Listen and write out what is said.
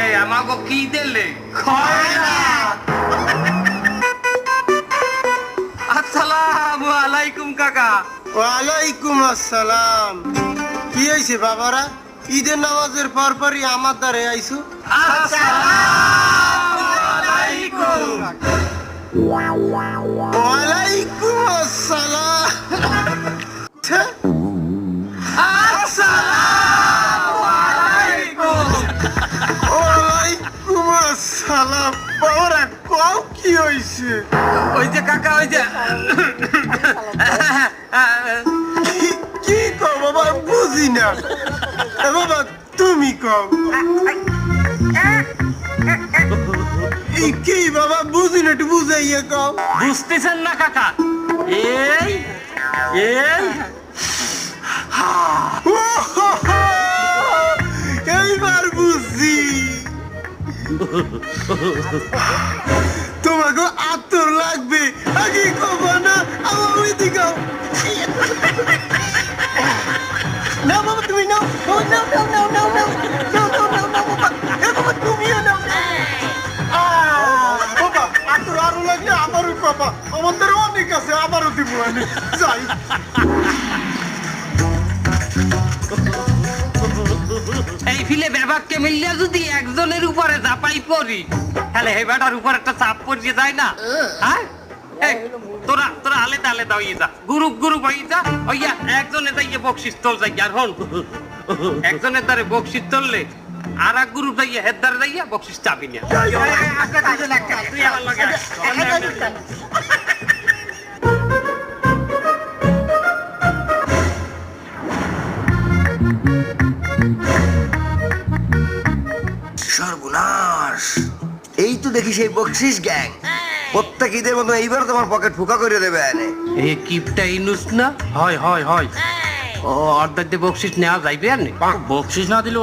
এই আমাকে কি দিলে? আসসালামু আলাইকুম কাকা। ওয়ালাইকুম আসসালাম। কি হয়েছে বাবারা? ঈদের নামাজের পর পরই আমার দ্বারে আইসু। ওয়ালাইকুম আসসালাম। ওয়ালাইকুম আসসালাম। বাবারা কও কি হয়েছে? ওই যে কাকা, ওই যে কি কও বাবা? বুঝি না। বাবা তুমি কও। কি বাবা বুঝি না, একটু বুঝাইয়া কও। বুঝতেছেন না কাকা? এই এই এইবার বুঝছি। তোমাকে আতর লাগবে, আগে কবা না। আমার ওইদিকে না বাবা, তুমি নাও। নাও নাও নাও নাও নাও নাও নাও নাও নাও বাবা। এ বাবা তুমিও নাও। বাবা আতর আরো লাগলে আমারও বাবা, আমাদের অনেক আছে, আমারও দিব আমি। যাই। এই ফিলে ব্যাপারকে মিলিয়ে যদি একজনের উপরে চাপাই পড়ি, তাহলে এই বেটার উপর একটা চাপ পড়িয়ে যায় না? হ্যাঁ, এই, তোরা তোরা আলাদা আলাদা হয়ে যা, গ্রুপ গ্রুপ হয়ে যা। ওইয়া একজনে যাইয়ে বকশিস তোল যাই। আর হন, একজনের দ্বারে বকশিস তোললে আর এক গ্রুপ যাইয়া হের দ্বারে যাইয়া বকশিস চাবি না। তুই আমার লগে আয়। সর্বনাশ! এই তো দেখি সেই বকশিস গ্যাং প্রত্যেক ঈদের মতো এইবার তোমার পকেট ফুকা করে দেবে এনে। এই কিপটা ইনুস না? হয় হয় হয়। ও অর্ধেক দিয়ে বকশিস নেওয়া যাইবে আর বকশিস না দিলে